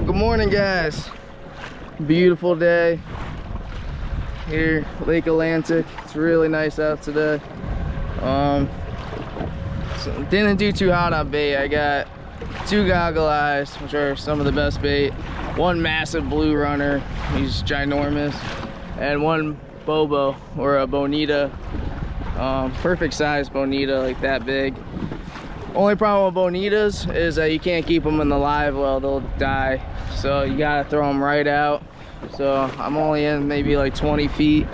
Good morning, guys. Beautiful day here, Lake Atlantic. It's really nice out today. So didn't do too hot on bait. I got 2 goggle eyes, which are some of the best bait, 1 massive blue runner, he's ginormous, and 1 bobo or a bonita, perfect size bonita, like that big. Only problem with bonitas is that you can't keep them in the live well, they'll die. So you gotta throw them right out. So I'm only in maybe like 20 feet.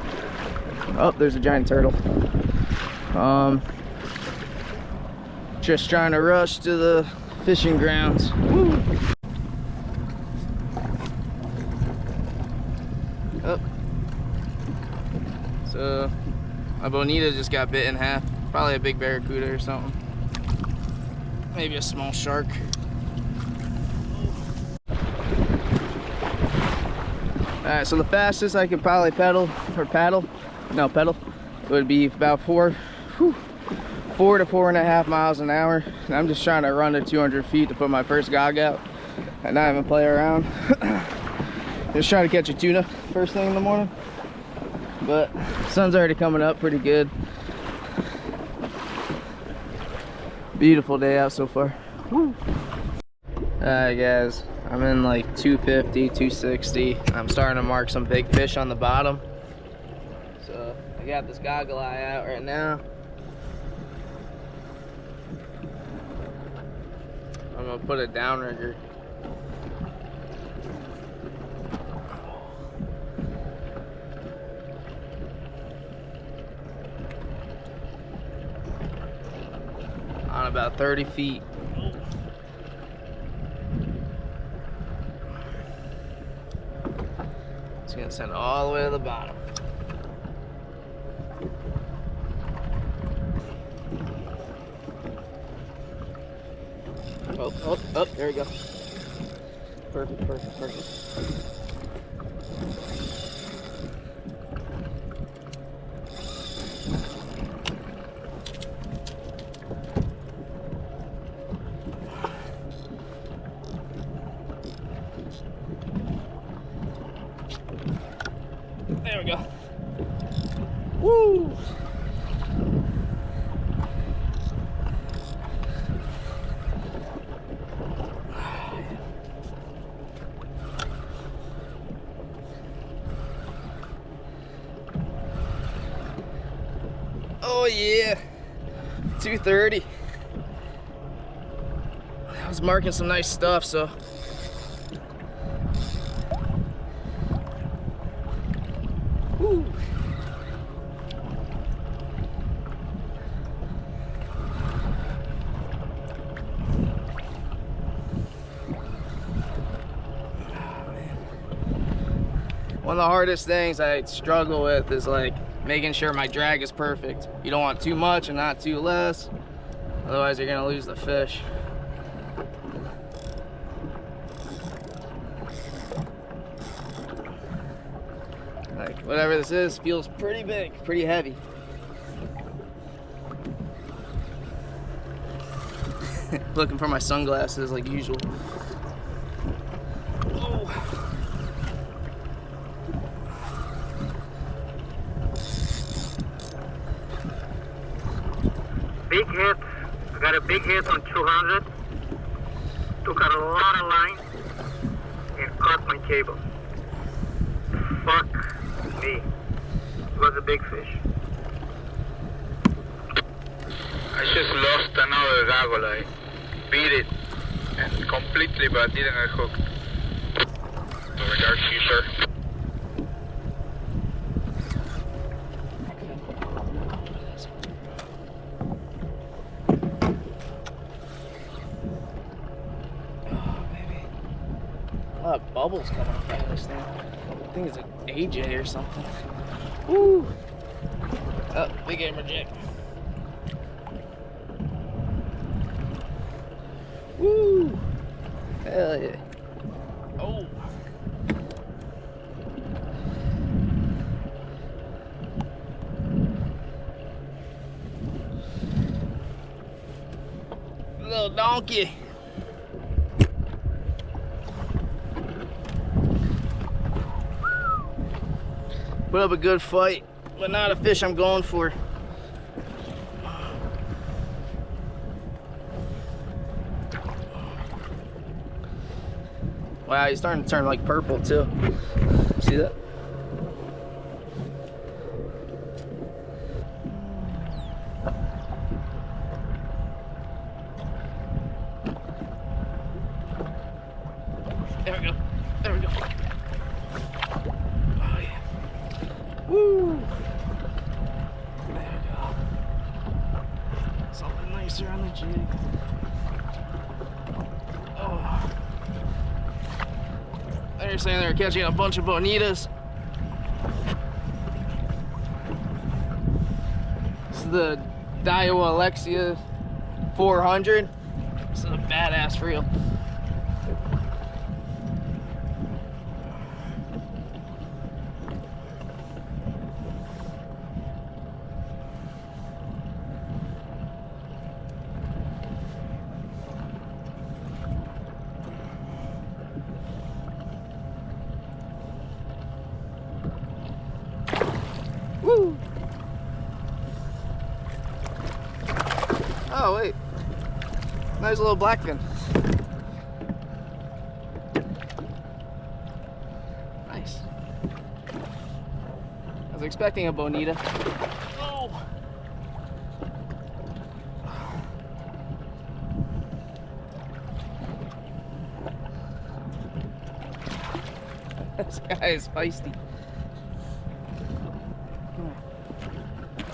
Oh, there's a giant turtle. Just trying to rush to the fishing grounds. Woo. Oh. So my bonita just got bit in half. Probably a big barracuda or something. Maybe a small shark. Alright, so the fastest I could probably pedal would be about 4 to 4.5 miles an hour. And I'm just trying to run to 200 feet to put my first gog out and not even play around. Just trying to catch a tuna first thing in the morning. But sun's already coming up pretty good. Beautiful day out so far. Woo. Alright guys, I'm in like 250, 260. I'm starting to mark some big fish on the bottom. So I got this goggle eye out right now. I'm gonna put a downrigger. On about 30 feet. It's gonna send it all the way to the bottom. Oh, there we go. Perfect. There we go. Woo! Oh yeah, 230. I was marking some nice stuff, so. Woo. One of the hardest things I struggle with is like making sure my drag is perfect. You don't want too much and not too less, otherwise you're gonna lose the fish. Like whatever this is feels pretty big, pretty heavy. Looking for my sunglasses like usual. Big hit. I got a big hit on 200. Took out a lot of line and caught my cable. Fuck me. It was a big fish. I just lost another goggle eye. Beat it and completely, but didn't get hooked. Regards to you, sir. A lot of bubbles coming up out of this thing. I think it's an AJ or something. Woo! Oh, big gamer jig. Woo! Hell yeah. Oh! Little donkey. Put up a good fight, but not a fish I'm going for. Wow, he's starting to turn like purple too. See that? There we go. There we go. Oh yeah. Woo! There we go. Something nicer on the jig. Oh. They're saying they're catching a bunch of bonitas. This is the Daiwa Alexia 400. This is a badass reel. Woo! Oh wait, nice little blackfin. Nice. I was expecting a bonita. Oh! This guy is feisty.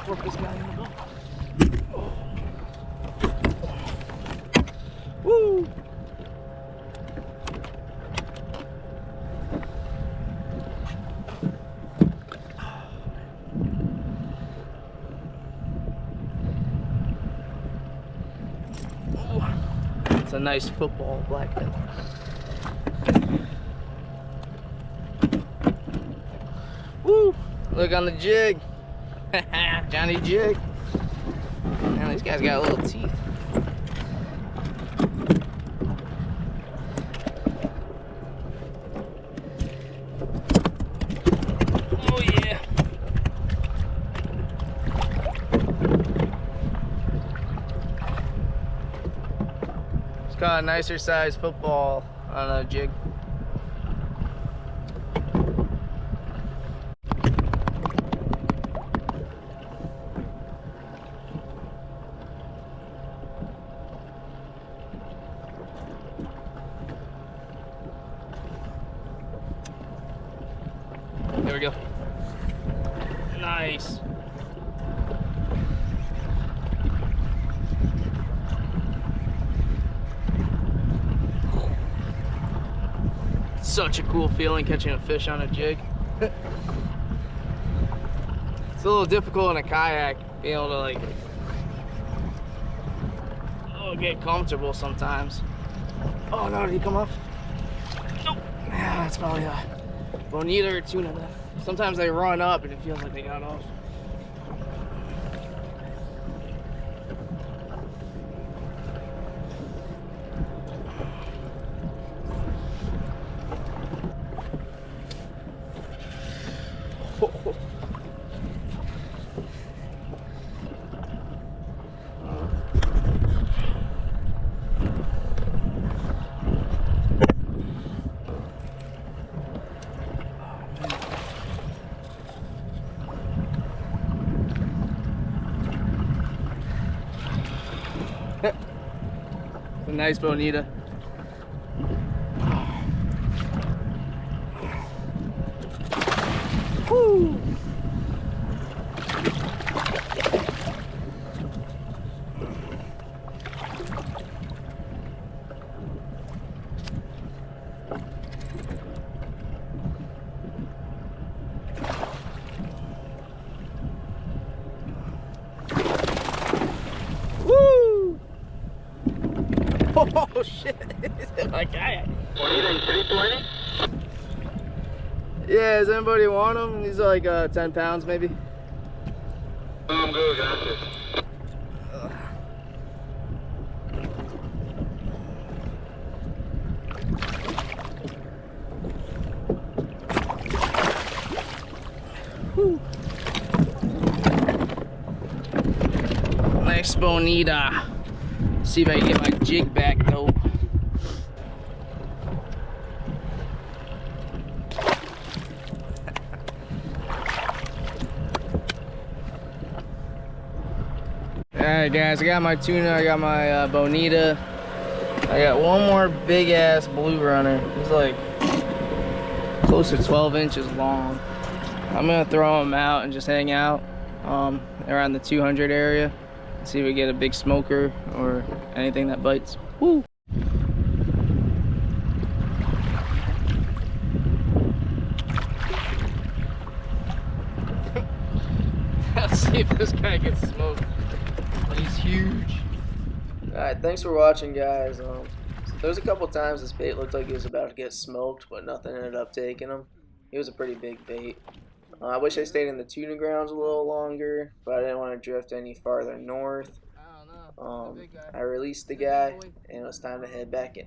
Work this guy in the boat. Oh. Woo! Oh. It's a nice football blackfin. Woo! Look on the jig. Johnny jig. Man, these guys got little teeth. Oh yeah. It's got a nicer size football on a jig. There we go. Nice. Such a cool feeling catching a fish on a jig. It's a little difficult in a kayak, being able to like get comfortable sometimes. Oh no, did he come off? Nope. Yeah, that's probably a bonita or tuna then. Sometimes they run up and it feels like they got off. It's a nice bonita. Woo! Oh shit, it's my kayak. Bonita in 320? Yeah, does anybody want them? These are like 10 pounds maybe. I'm good, gracias. bonita. See if I can get my jig back though. Alright guys, I got my tuna, I got my bonita. I got one more big ass blue runner. He's like close to 12 inches long. I'm gonna throw him out and just hang out around the 200 area. See if we get a big smoker or anything that bites. Woo! Let's see if this guy gets smoked. He's huge. Alright, thanks for watching, guys. There's a couple times this bait looked like he was about to get smoked, but nothing ended up taking him. He was a pretty big bait. I wish I stayed in the tuna grounds a little longer, but I didn't want to drift any farther north. I released the guy, and it was time to head back in.